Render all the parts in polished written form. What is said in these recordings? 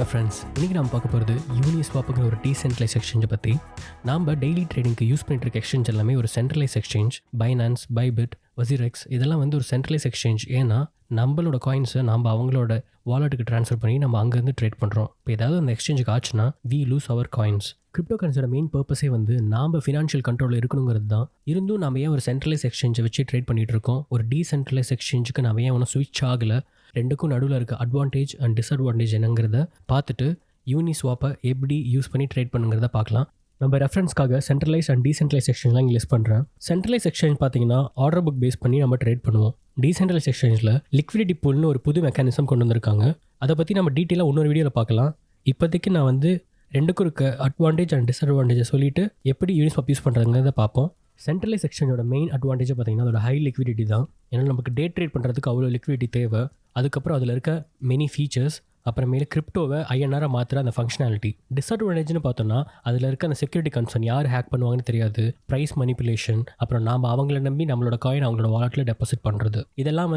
வாங்க ஃப்ரெண்ட்ஸ், இன்றைக்கி நம்ம பார்க்க போகிறது யூனிஸ்வாப்புங்கிற ஒரு டீசென்ட்ரலைஸ் எக்ஸ்சேஞ்சை பற்றி. நாம் டெய்லி ட்ரேடிங்க்கு யூஸ் பண்ணிட்டு இருக்க எக்ஸ்சேஞ்ச் எல்லாமே ஒரு centralise exchange. Finance, Bybit, WazirX இதெல்லாம் ஒரு சென்ட்ரலைஸ் எக்ஸ்சேஞ்ச். ஏன்னா நம்மளோட காயின்ஸை நம்ம அவங்களோட வாலெட்டுக்கு ட்ரான்ஸ்ஃபர் பண்ணி நம்ம அங்கேருந்து ட்ரேட் பண்ணுறோம். இப்போ ஏதாவது அந்த எக்ஸ்சேஞ்சுக்கு ஆச்சுன்னா we lose our coins. Crypto கரன்சியோட மெயின் பர்பஸே நாம் ஃபினான்ஷியல் கண்ட்ரோலில் இருக்கணுங்கிறது தான். இருந்தும் நம்ம ஏன் ஒரு சென்ட்ரலைஸ் எக்ஸ்சேஞ்சை வச்சு ட்ரேட் பண்ணிகிட்டு இருக்கோம்? ஒரு டீசென்ட்ரலைஸ் எக்ஸ்சேஞ்சுக்கு நம்ம ஏன் ஒன்றும் ஸ்விட்ச் ஆகலை? ரெண்டுக்கும் நடுவில் இருக்க அட்வான்டேஜ் அண்ட் டிஸ்அட்வான்டேஜ் என்னங்கிறத பார்த்துட்டு யூனிஸ்வாப்பை எப்படி யூஸ் பண்ணி ட்ரேட் பண்ணுங்கிறத பார்க்கலாம். நம்ம ரெஃபரன்ஸ்க்காக சென்ட்ரலைஸ் அண்ட் டீசென்ட்ரலைஸ் எக்ஸ்சேஞ்ச்லாம் இங்கே லிஸ்ட் பண்ணுறேன். சென்ட்ரலைஸ் எக்ஸ்சேஞ்ச் பார்த்தீங்கன்னா ஆர்டர் புக் பேஸ் பண்ணி நம்ம ட்ரேட் பண்ணுவோம். டீசென்ட்ரலைஸ் எக்ஸ்சேஞ்சில் லிக்விடிட்டி பூல்னு ஒரு புது மெக்கானிசம் கொண்டு வந்திருக்காங்க. அதை பற்றி நம்ம டீட்டெயிலாக இன்னொரு வீடியோவில் பார்க்கலாம். இப்போதைக்கு நான் ரெண்டுக்கும் இருக்க அட்வான்டேஜ் அண்ட் டிஸ்அட்வான்டேஜை சொல்லிவிட்டு எப்படி யூனிஸ்வாப் யூஸ் பண்ணுறதுங்கிறத பார்ப்போம். சென்ட்ரலைஸ் எக்ஸ்சேஞ்சோட மெயின் அட்வான்டேஜை பார்த்தீங்கன்னா அதோட ஹை லிக்விடிட்டி தான். ஏன்னா நமக்கு டே ட்ரேட் பண்ணுறதுக்கு அவ்வளோ லிக்விடிட்டி தேவை. அதுக்கப்புறம் அதில் இருக்க மெனி ஃபீச்சர்ஸ், அப்புறமேல கிரிப்டோவை ஐஎன்ஆராக மாற்றுற அந்த ஃபங்க்ஷனாலிட்டி. டிஸ்அட்வான்டேஜ்னு பார்த்தோன்னா அதில் இருக்க அந்த செக்யூரிட்டி கன்சர்ன், யார் ஹேக் பண்ணுவாங்கன்னு தெரியாது, ப்ரைஸ் மனிப்புலேஷன், அப்புறம் நாம் அவங்கள நம்பி நம்மளோட காயின் அவங்களோட வாலெட்டில் டெபாசிட் பண்ணுறது. இதெல்லாம்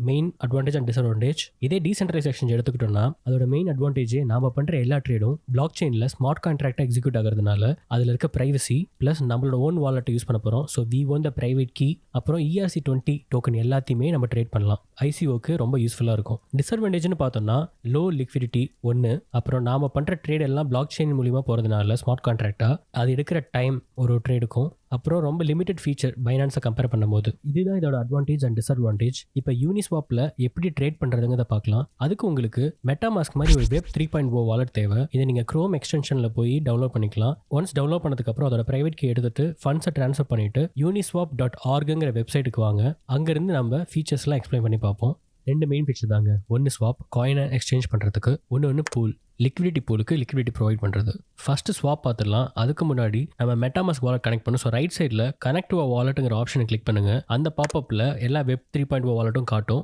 மெயின் அட்வான்டேஜ் அண்ட் டிஸ்அட்வான்டேஜ். இதே டீசென்ட்ரலைஸ் எக்ஸ்சேஞ்ச் எடுத்துக்கிட்டோம்னா அதோட மெயின் அட்வான்டேஜே நாம் பண்ணுற எல்லா ட்ரேடும் பிளாக் செயினில் ஸ்மார்ட் கான்ட்ராக்டாக எக்ஸிக்யூட் ஆகிறதுனால அதில் இருக்க ப்ரைவசி ப்ளஸ் நம்மளோட ஓன் வாலெட்டை யூஸ் பண்ண போகிறோம். So we own the private key, அப்புறம் ERC20 டோக்கன் எல்லாத்தையுமே நம்ம ட்ரேட் பண்ணலாம். ICOக்கு ரொம்ப யூஸ்ஃபுல்லாக இருக்கும். டிஸ்அட்வான்டேஜ்னு பார்த்தோம்னா லோ லிக்விடிட்டி ஒன்று, அப்புறம் நாம் பண்ணுற ட்ரேட் எல்லாம் பிளாக் செயின் மூலிமா போகிறதுனால ஸ்மார்ட் கான்ட்ராக்டாக அது எடுக்கிற டைம் ஒரு ட்ரேடுக்கும், அப்புறம் ரொம்ப லிமிடெட் ஃபீச்சர் பைனான்ஸை கம்பேர் பண்ணும்போது. இதுதான் இதோட அட்வான்டேஜ் அண்ட் டிஸ்அட்வான்டேஜ். இப்போ யூனிஸ்வாப்பில் எப்படி ட்ரேட் பண்ணுறதுங்கிறத பார்க்கலாம். அதுக்கு உங்களுக்கு மெட்டாமாஸ்க் மாதிரி ஒரு வெப் 3.0 வாலெட் தேவை. இதை நீங்கள் க்ரோம் எக்ஸ்டென்ஷனில் போய் டவுன்லோட் பண்ணிக்கலாம். ஒன்ஸ் டவுன்லோட் பண்ணதுக்கப்புறம் அதோட ப்ரைவேட் கீ எடுத்துட்டு ஃபண்ட்ஸை ட்ரான்ஸ்ஃபர் பண்ணிவிட்டு uniswap.orgங்கிற வெப்சைட்டுக்கு வாங்க. அங்கேருந்து நம்ம ஃபீச்சர்ஸ்லாம் எக்ஸ்பிளைன் பண்ணி பார்ப்போம். ரெண்டு மெயின் ஃபீச்சர் தாங்க. ஒன்று ஸ்வாப், காயினை எக்ஸ்சேஞ்ச் பண்ணுறதுக்கு. ஒன்று பூல், லிக்விடிட்டி பூலுக்கு லிக்விடிட்டி ப்ரொவைட் பண்ணுறது. ஃபஸ்ட்டு ஸ்வாப் பார்த்துடலாம். அதுக்கு முன்னாடி நம்ம மெட்டாமாஸ்க் வாலெட் கனெக்ட் பண்ணணும். ஸோ ரைட் சைடில் கனெக்ட் டு வாலெட்டுங்கிற ஆப்ஷனை கிளிக் பண்ணுங்கள். அந்த பாப்பப்பில் எல்லா வெப் 3.0 வாலெட்டும் காட்டும்.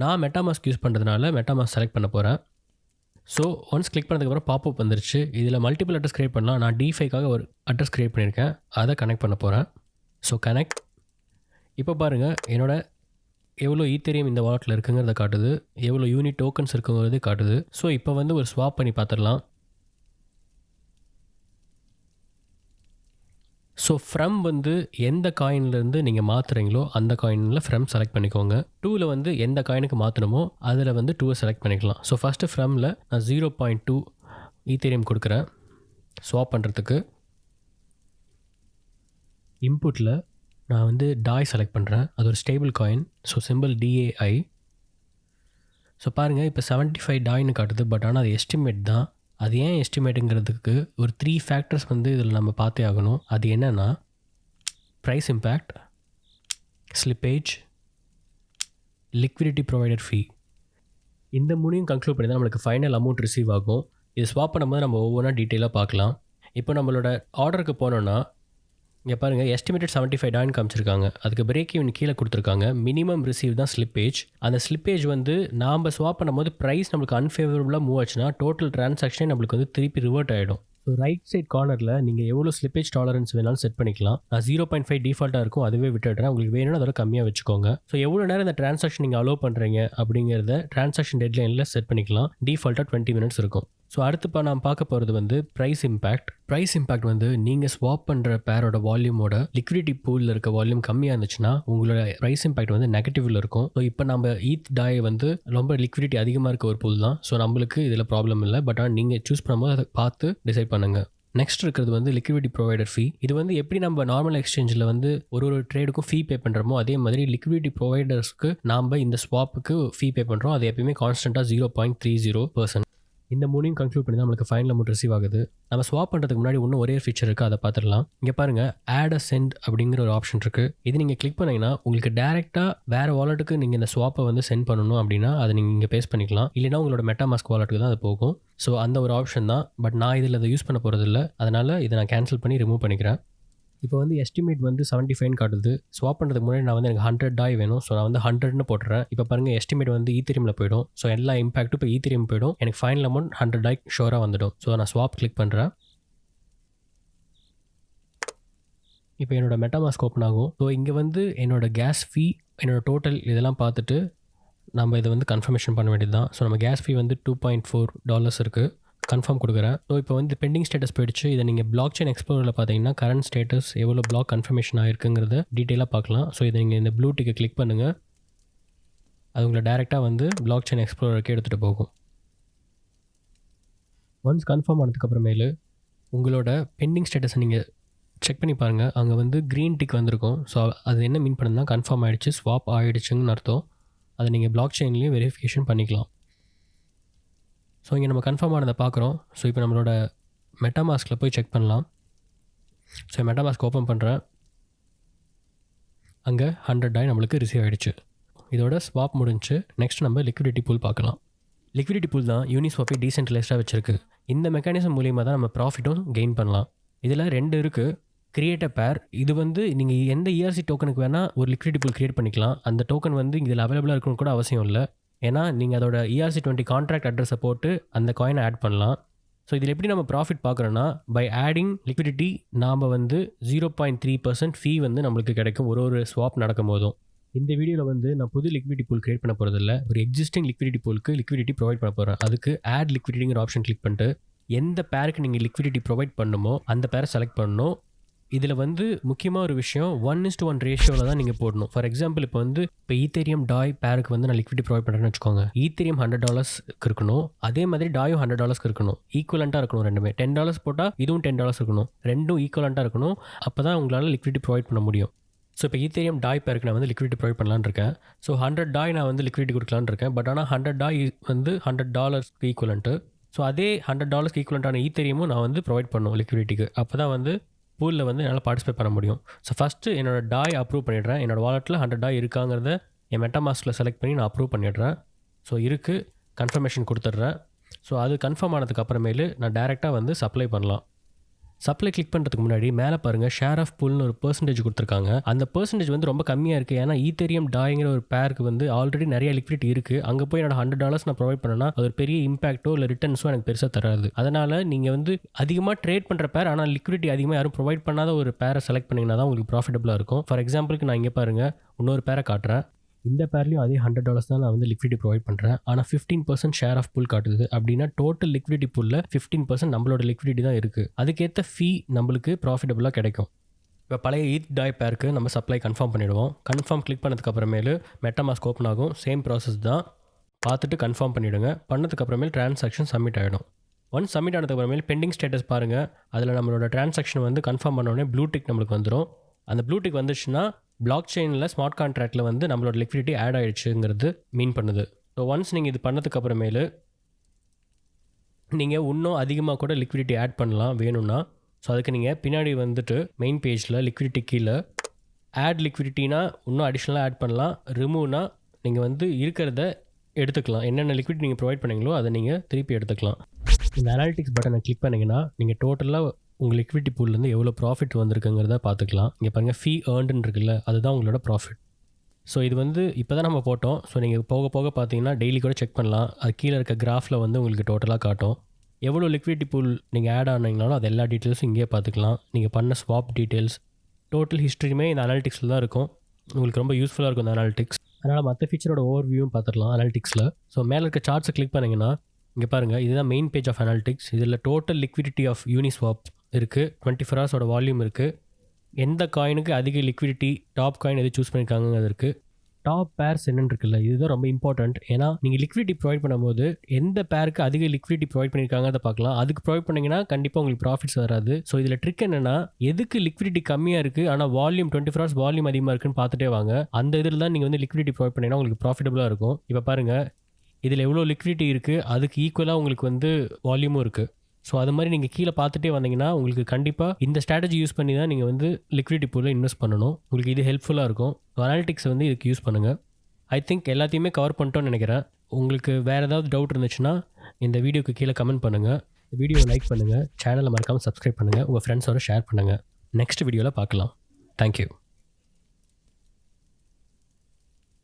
நான் மெட்டாமாஸ்க் யூஸ் பண்ணுறதுனால மெட்டாமாஸ்க் செலக்ட் பண்ண போகிறேன். ஸோ ஒன்ஸ் கிளிக் பண்ணதுக்கப்புறம் பாப்பப் வந்துருச்சு. இதில் மல்டிபிள் அட்ரஸ் கிரியேட் பண்ணலாம். நான் DeFiக்காக ஒரு அட்ரஸ் கிரியேட் பண்ணியிருக்கேன், அதை கனெக்ட் பண்ண போகிறேன். So connect. இப்போ பாருங்கள் என்னோட எவ்வளோ ஈத்தேரியம் இந்த வாலெட்டில் இருக்குங்கிறத காட்டுது, எவ்வளோ யூனிட் டோக்கன்ஸ் இருக்குங்கிறதே காட்டுது. ஸோ இப்போ ஒரு ஸ்வாப் பண்ணி பார்த்துடலாம். ஸோ ஃப்ரம் எந்த காயின்லேருந்து நீங்கள் மாற்றுறீங்களோ அந்த காயினில் ஃப்ரம் செலக்ட் பண்ணிக்கோங்க. 2ல் எந்த காயினுக்கு மாற்றணுமோ அதில் 2வை செலக்ட் பண்ணிக்கலாம். ஸோ ஃபஸ்ட்டு ஃப்ரமில் நான் 0.2 ஈத்தேரியம் கொடுக்குறேன் ஸ்வாப் பண்ணுறதுக்கு. இன்புட்டில் நான் DAI செலக்ட் பண்ணுறேன். அது ஒரு stable coin. So simple DAI. So பாருங்கள் இப்போ 75 DAIன்னு காட்டுது. பட் ஆனால் அது எஸ்டிமேட் தான். அது ஏன் எஸ்டிமேட்டுங்கிறதுக்கு ஒரு 3 ஃபேக்டர்ஸ் இதில் நம்ம பார்த்தே ஆகணும். அது என்னென்னா price impact, slippage, liquidity provider fee. இந்த மூணையும் கன்க்ளூட் பண்ணி தான் நம்மளுக்கு ஃபைனல் அமௌண்ட் ரிசீவ் ஆகும். இது ஸ்வாப் பண்ணும்போது நம்ம ஒவ்வொன்றா டீட்டெயிலாக பார்க்கலாம். இப்போ நம்மளோட ஆர்டருக்கு போனோன்னா இங்கே பாருங்கள் எஸ்டிமேட்டட் 75 DAI காமிச்சிருக்காங்க. அதுக்கு பிரேக் ஈவன் கீழே கொடுத்துருக்காங்க. மினிமம் ரிசீவ் தான் ஸ்லிப்பேஜ். அந்த ஸ்லிப்பேஜ் நாம் ஸ்வாப் பண்ணும்போது ப்ரைஸ் நம்மளுக்கு அன்ஃபேவரபுளாக மூவ் ஆச்சுன்னா டோட்டல் டிரான்சாக்ஷன் நம்மளுக்கு திருப்பி ரிவர்ட் ஆகிடும். ஸோ ரைட் சைட் கார்னரில் நீங்கள் எவ்வளோ ஸ்லிப்பேஜ் டாலரன்ஸ் வேணாலும் செட் பண்ணிக்கலாம். நான் 0.5 டிஃபால்ட்டாக இருக்கும், அதுவே விட்டுடுறேன். உங்களுக்கு வேணும்னா அதோட கம்மியாக வச்சுக்கோங்க. ஸோ எவ்வளோ நேரம் இந்த டிரான்சாக்ஷன் நீங்கள் அலோவ் பண்ணுறீங்க அப்படிங்கிறத டிரான்சாக்ஷன் டெட்லைனில் செட் பண்ணிக்கலாம். டிஃபால்ட்டாக 20 மினிட்ஸ் இருக்கும். ஸோ அடுத்து நான் பார்க்க போகிறது ப்ரைஸ் இம்பேக்ட். ப்ரைஸ் இம்பேக்ட் நீங்கள் ஸ்வாப் பண்ணுற பேரோட வால்யூமோட லிக்விடிட்டி பூலில் இருக்க வால்யூம் கம்மியாக இருந்துச்சுன்னா உங்களோட ப்ரைஸ் இம்பேக்ட் நெகட்டிவில் இருக்கும். ஸோ இப்போ நம்ம DAI ரொம்ப லிக்விடிட்டி அதிகமாக இருக்க ஒரு பூல் தான். ஸோ நம்மளுக்கு இதில் ப்ராப்ளம் இல்லை. பட் ஆனால் நீங்கள் சூஸ் பண்ணும்போது அதை பார்த்து டிசைட் பண்ணுங்கள். நெக்ஸ்ட் இருக்கிறது லிக்விடிட்டி ப்ரொவைடர் ஃபீ. இது எப்படி நம்ம நார்மல் எக்ஸ்சேஞ்சில் ஒரு ட்ரேடுக்கும் ஃபீ பே பண்ணுறோமோ அதே மாதிரி லிக்விடிட்டி ப்ரொவைடர்ஸ்க்கு நாம் இந்த ஸ்வாப்புக்கு ஃபீ பே பண்ணுறோம். அது எப்பயுமே கான்ஸ்டண்ட்டாக 0.30%. இந்த மூணையும் கன்க்ளூட் பண்ணி தான் நம்மளுக்கு ஃபைனல் அமௌண்ட் ரிசீவ் ஆகுது. நம்ம ஸ்வாப் பண்ணுறதுக்கு முன்னாடி இன்னும் ஒரே ஃபீச்சர் இருக்குது, அதை பார்த்துடலாம். இங்கே பாருங்கள் ஆட் அ சென்ட் அப்படிங்கிற ஒரு ஆப்ஷன் இருக்குது. இது நீங்கள் கிளிக் பண்ணிங்கன்னா உங்களுக்கு டேரெக்டாக வேறு வாலெட்டுக்கு நீங்கள் இந்த ஸ்வாப்பை சென்ட் பண்ணணும் அப்படின்னா அதை நீங்கள் இங்கே பேஸ்ட் பண்ணிக்கலாம். இல்லைனா உங்களோட மெட்டாமாஸ்க் வாலெட்டுக்கு தான் அது போகும். ஸோ அந்த ஒரு ஆப்ஷன் தான். பட் நான் இதில் அதை யூஸ் பண்ண போகிறதில்ல, அதனால் இதை நான் கேன்சல் பண்ணி ரிமூவ் பண்ணிக்கிறேன். இப்போ எஸ்டிமேட் 75 காட்டுது. ஸ்வாப் பண்ணுறதுக்கு முன்னாடி நான் எனக்கு 100 DAI வேணும். ஸோ நான் 100ன்னு போட்டுறேன். இப்போ பாருங்கள் எஸ்டிமேட் ஈத்தேரியமில் போய்டும். ஸோ எல்லா இம்பாக்ட்டும் இப்போ ஈத்தேரியம் போய்டும். எனக்கு ஃபைனல் அமௌண்ட் 100 DAI ஷோராக வந்துடும். ஸோ நான் ஸ்வாப் கிளிக் பண்ணுறேன். இப்போ என்னோட மெட்டாமாஸ்க் ஓப்பன் ஆகும். ஸோ இங்கே என்னோட கேஸ் ஃபீ, என்னோட டோட்டல் இதெல்லாம் பார்த்துட்டு நம்ம இதை கன்ஃபர்மேஷன் பண்ண வேண்டியது தான். ஸோ நம்ம கேஸ் ஃபீ $2.4 இருக்குது. கன்ஃபார்ம் கொடுக்குறேன். ஸோ இப்போ வந்து பெண்டிங் ஸ்டேட்டஸ் போயிடுச்சு. இதை நீங்கள் பிளாக் செயின் எக்ஸ்ப்ளோரில் பார்த்தீங்கன்னா கரண்ட் ஸ்டேட்டஸ் எவ்வளோ பிளாக் கன்ஃபர்மேஷன் ஆகிருக்குங்கிறத டீட்டெயிலாக பார்க்கலாம். ஸோ இதை நீங்கள் இந்த ப்ளூ டிக்கை கிளிக் பண்ணுங்கள். அது உங்களை டேரெக்டாக வந்து பிளாக் செயின் எக்ஸ்ப்ளோரருக்கு எடுத்துகிட்டு போகும். ஒன்ஸ் கன்ஃபார்ம் ஆனதுக்கப்புறமேலு உங்களோட பெண்டிங் ஸ்டேட்டஸை நீங்கள் செக் பண்ணி பாருங்கள். அங்கே வந்து க்ரீன் டிக் வந்திருக்கும். ஸோ அது என்ன மீன் பண்ணுதுன்னா கன்ஃபார்ம் ஆகிடுச்சு, ஸ்வாப் ஆகிடுச்சுன்னு அர்த்தம். அதை நீங்கள் பிளாக் செயின்லேயும் வெரிஃபிகேஷன் பண்ணிக்கலாம். ஸோ இங்கே நம்ம கன்ஃபார்ம் ஆனதை பார்க்குறோம். ஸோ இப்போ நம்மளோட மெட்டாமாஸ்கில் போய் செக் பண்ணலாம். ஸோ மெட்டாமாஸ்க் ஓப்பன் பண்ணுறேன். அங்கே 100 DAI நம்மளுக்கு ரிசீவ் ஆகிடுச்சு. இதோட ஸ்வாப் முடிஞ்சு. நெக்ஸ்ட் நம்ம லிக்விடிட்டி பூல் பார்க்கலாம். லிக்விடிட்டி பூல் தான் யூனிஸ்வாப்பை டீசென்ட்ரலைஸ்டாக வச்சுருக்கு. இந்த மெக்கானிசம் மூலியமாக தான் நம்ம ப்ராஃபிட்டும் கெயின் பண்ணலாம். இதில் 2 இருக்குது. கிரியேட் அ பேர். இது வந்து நீங்கள் எந்த ERC டோக்கனுக்கு வேணால் ஒரு லிக்விடிட்டி பூல் கிரியேட் பண்ணிக்கலாம். அந்த டோக்கன் வந்து இதில் அவைலபிளாக இருக்கணும் கூட அவசியம் இல்லை. ஏன்னா நீங்கள் அதோட ERC20 கான்ட்ராக்ட் அட்ரஸை போட்டு அந்த காயினை ஆட் பண்ணலாம். ஸோ இதில் எப்படி நம்ம ப்ராஃபிட் பார்க்குறோன்னா, பை ஆடிங் லிக்விடிட்டி நாம் வந்து 0.3% ஃபீ வந்து நம்மளுக்கு கிடைக்கும் ஒரு ஸ்வாப் நடக்கும் போதும். இந்த வீடியோவில் வந்து நான் புது லிக்விடிட்டி பூல் கிரியேட் பண்ண போகிறதில்ல. ஒரு எக்ஸிஸ்டிங் லிக்விடிட்டி பூலுக்கு லிக்விடிட்டி ப்ரொவைட் பண்ண போகிறேன். அதுக்கு ஆட் லிக்விடிட்டிங்கிற ஆப்ஷன் கிளிக் பண்ணிட்டு எந்த பேருக்கு நீங்கள் லிக்விடிட்டி ப்ரொவைட் பண்ணணுமோ அந்த பேரை செலக்ட் பண்ணணும். இதில் வந்து முக்கியமாக ஒரு விஷயம் 1:1 ரேஷியோவில் தான் நீங்கள் போடணும். ஃபார் எக்ஸாம்பிள் இப்போ ஈத்தேரியம் DAI பேருக்கு வந்து நான் லிக்விடிட்டி ப்ரொவைட் பண்ணுறேன்னு வச்சுக்கோங்க. ஈத்தேரியம் $100 இருக்கணும், அதே மாதிரி DAIயும் $100 இருக்கணும். ஈக்குவலண்ட்டாக இருக்கணும் ரெண்டுமே. $10 போட்டால் இதுவும் $10 இருக்கணும். ரெண்டும் ஈக்குவலண்ட்டாக இருக்கணும். அப்போ தான் உங்களால் லிக்விடிட்டி ப்ரொவைட் பண்ண முடியும். ஸோ இப்போ ஈத்தேரியம் DAI பேருக்கு நான் வந்து லிக்விடிட்டி ப்ரொவைட் பண்ணலான்னு இருக்கேன். ஸோ 100 DAI நான் வந்து லிக்விடிட்டி கொடுக்கலான்னு இருக்கேன். பட் ஆனால் 100 DAI வந்து $100 ஈக்குவலண்ட்டு. ஸோ அதே $100 ஈக்குவலண்ட்டான ஈத்தேரியமும் நான் வந்து ப்ரொவைட் பண்ணணும் லிக்விடிட்டிக்கு. அப்போ தான் வந்து பூலில் வந்து என்னால் பார்ட்டிசிபேட் பண்ண முடியும். ஸோ ஃபஸ்ட்டு என்னோடய DAI அப்ரூவ் பண்ணிடுறேன். என்னோடய வாலெட்டில் 100 DAI இருக்காங்கிறத என் மெட்டாமாஸ்கில் செலக்ட் பண்ணி நான் அப்ரூவ் பண்ணிடுறேன். ஸோ இருக்குது, கன்ஃபர்மேஷன் கொடுத்துட்றேன். ஸோ அது கன்ஃபார்ம் ஆனதுக்கு அப்புறமேலு நான் டேரெக்டாக வந்து சப்ளை பண்ணலாம். சப்ளை கிளிக் பண்ணுறதுக்கு முன்னாடி மேலே பாருங்கள், ஷேர் ஆஃப் பூல்னு ஒரு பெர்சன்டேஜ் கொடுத்துருக்காங்க. அந்த பெர்சன்டேஜ் வந்து ரொம்ப கம்மியாக இருக்குது. ஏன்னா ஈத்தேரியம் DAIங்கிற ஒரு பேருக்கு வந்து ஆல்ரெடி நிறைய லிக்விடிட்டி இருக்குது. அங்கே போய் என்னோட $100 நான் ப்ரொவைட் பண்ணேன்னா அது ஒரு பெரிய இம்பாக்ட்டோ இல்லை ரிட்டர்ன்ஸோ எனக்கு பெருசாக தராது. அதனால் நீங்கள் வந்து அதிகமாக ட்ரேட் பண்ணுற பேர், ஆனால் லிக்விடிட்டி அதிகமாக யாரும் ப்ரொவைட் பண்ணாத ஒரு பேரை செலக்ட் பண்ணிங்கன்னா தான் உங்களுக்கு ப்ராஃபிட்டபுளாக இருக்கும். ஃபார் எக்ஸாம்பிளுக்கு நான் இங்கே பாருங்கள், இன்னொரு பேரை காட்டுறேன். இந்த பேர்லையும் அதே $100 தான் நான் வந்து லிக்விடிட்டி ப்ரொவைட் பண்ணுறேன். ஆனால் 15% ஷேர் ஆஃப் பூல் காட்டுது. அப்படின்னா டோட்டல் லிக்விடிட்டி பூலில் 15% நம்மளோட லிக்விடிட்டி தான் இருக்குது. அதுக்கேற்ற ஃபீ நம்மளுக்கு ப்ராஃபிட்டபுளாக கிடைக்கும். இப்போ பழைய DAI பேருக்கு நம்ம சப்ளை கன்ஃபார்ம் பண்ணிவிடுவோம். கன்ஃபார்ம் கிளிக் பண்ணதுக்கு அப்புறமேலு மெட்டாமாஸ்க் ஓப்பன் ஆகும். சேம் ப்ராசஸ் தான். பார்த்துட்டு கன்ஃபார்ம் பண்ணிவிடுங்க. பண்ணதுக்கப்புறமேல் ட்ரான்சாக்ஷன் சப்மிட் ஆகிடும். ஒன்ஸ் சப்மிட் ஆனதுக்கப்புறமேல் பெண்டிங் ஸ்டேட்டஸ் பாருங்கள். அதில் நம்மளோட ட்ரான்சாக்ஷன் வந்து கன்ஃபார்ம் பண்ணோடனே ப்ளூ டிக் நம்மளுக்கு வந்துடும். அந்த ப்ளூ டிக் வந்துச்சுன்னா பிளாக் செயினில் ஸ்மார்ட் கான்ட்ராக்டில் வந்து நம்மளோட லிக்விடிட்டி ஆட் ஆகிடுச்சுங்கிறது மீன் பண்ணுது. ஸோ ஒன்ஸ் நீங்கள் இது பண்ணதுக்கு அப்புறமேலு நீங்கள் இன்னும் அதிகமாக கூட லிக்விடிட்டி ஆட் பண்ணலாம் வேணும்னா. ஸோ அதுக்கு நீங்கள் பின்னாடி வந்துட்டு மெயின் பேஜில் லிக்விடிட்டி கீழே ஆட் லிக்விடிட்டினா இன்னும் அடிஷ்னலாக ஆட் பண்ணலாம். ரிமூவ்னா நீங்கள் வந்து இருக்கிறத எடுத்துக்கலாம். என்னென்ன லிக்விடிட்டி நீங்கள் ப்ரொவைட் பண்ணீங்களோ அதை நீங்கள் திருப்பி எடுத்துக்கலாம். இந்த அனாலிட்டிக்ஸ் பட்டனை கிளிக் பண்ணிங்கன்னா நீங்கள் டோட்டலாக உங்கள் லிக்விடிட்டி பூல்லேருந்து எவ்வளோ ப்ராஃபிட் வந்திருக்குங்கிறத பார்த்துக்கலாம். இங்கே பாருங்கள், ஃபீ ஏர்ன்டுன்னு இருக்குல்ல, அதுதான் உங்களோட ப்ராஃபிட். ஸோ இது வந்து இப்போ தான் நம்ம போட்டோம். ஸோ நீங்கள் போக போக பார்த்தீங்கன்னா டெய்லி கூட செக் பண்ணலாம். அது கீழே இருக்க கிராஃபில் வந்து உங்களுக்கு டோட்டலாக காட்டும். எவ்வளோ லிக்விடிட்டி பூல் நீங்கள் ஆட் ஆனீங்கனாலும் அது எல்லா டீட்டெயில்ஸும் இங்கேயே பார்த்துக்கலாம். நீங்கள் பண்ண ஸ்வாப் டீட்டெயில்ஸ், டோட்டல் ஹிஸ்ட்ரியுமே இந்த அனாலிட்டிக்ஸில் தான் இருக்கும். உங்களுக்கு ரொம்ப யூஸ்ஃபுல்லாக இருக்கும் இந்த அனாலிட்டிக்ஸ். அதனால் மற்ற ஃபீச்சரோட ஓவர் வியூவும் பார்த்துக்கலாம் அனாலிட்டிக்ஸில். ஸோ மேலே இருக்க சார்ட்ஸை கிளிக் பண்ணிங்கன்னா இங்கே பாருங்கள், இதுதான் மெயின் பேஜ் ஆஃப் அனாலிட்டிக்ஸ். இதில் டோட்டல் லிக்விடிட்டி ஆஃப் யூனிஸ்வாப் இருக்குது. 24 ஹவர்ஸோட வால்யூம் இருக்குது. எந்த காயினுக்கு அதிக லிக்விடிட்டி, டாப் காயின் எது சூஸ் பண்ணியிருக்காங்கிறது இருக்குது. டாப் பேர்ஸ் என்னென்னு இருக்குல்ல, இதுதான் ரொம்ப இம்பார்ட்டண்ட். ஏன்னா நீங்கள் லிக்விடிட்டி ப்ரொவைட் பண்ணும்போது எந்த பேருக்கு அதிக லிக்விடிட்டி ப்ரொவைட் பண்ணியிருக்காங்க அதை பார்க்கலாம். அதுக்கு ப்ரொவைட் பண்ணிங்கன்னா கண்டிப்பாக உங்களுக்கு ப்ராஃபிட்ஸ் வராது. ஸோ இதில் ட்ரிக் என்னென்னா, எதுக்கு லிக்விடிட்டி கம்மியாக இருக்குது ஆனால் வால்யூம் 24 ஹவர்ஸ் வால்யூம் அதிகமாக இருக்குன்னு பார்த்துட்டே வாங்க. அந்த இதில் தான் நீங்கள் வந்து லிக்விடிட்டி ப்ரொவைட் பண்ணிங்கன்னா உங்களுக்கு ப்ராஃபிட்டபுளாக இருக்கும். இப்போ பாருங்கள், இதில் எவ்வளோ லிக்விடிட்டி இருக்குது, அதுக்கு ஈக்குவலாக உங்களுக்கு வந்து வால்யூமும் இருக்குது. ஸோ அது மாதிரி நீங்கள் கீழே பார்த்துட்டே வந்தீங்கன்னா உங்களுக்கு கண்டிப்பாக இந்த ஸ்ட்ராட்டஜி யூஸ் பண்ணி தான் நீங்கள் வந்து லிக்விடிட்டி பூலில் இன்வெஸ்ட் பண்ணணும். உங்களுக்கு இது ஹெல்ப்ஃபுல்லாக இருக்கும். அனாலிட்டிக்ஸ் வந்து இதுக்கு யூஸ் பண்ணுங்கள். ஐ திங்க் எல்லாத்தையுமே கவர் பண்ணிட்டோன்னு நினைக்கிறேன். உங்களுக்கு வேறு ஏதாவது டவுட் இருந்துச்சுன்னா இந்த வீடியோக்கு கீழே கமெண்ட் பண்ணுங்கள். வீடியோவை லைக் பண்ணுங்கள். சேனலை மறக்காமல் சப்ஸ்கிரைப் பண்ணுங்கள். உங்கள் ஃப்ரெண்ட்ஸோட ஷேர் பண்ணுங்கள். நெக்ஸ்ட் வீடியோவில் பார்க்கலாம். தேங்க்யூ.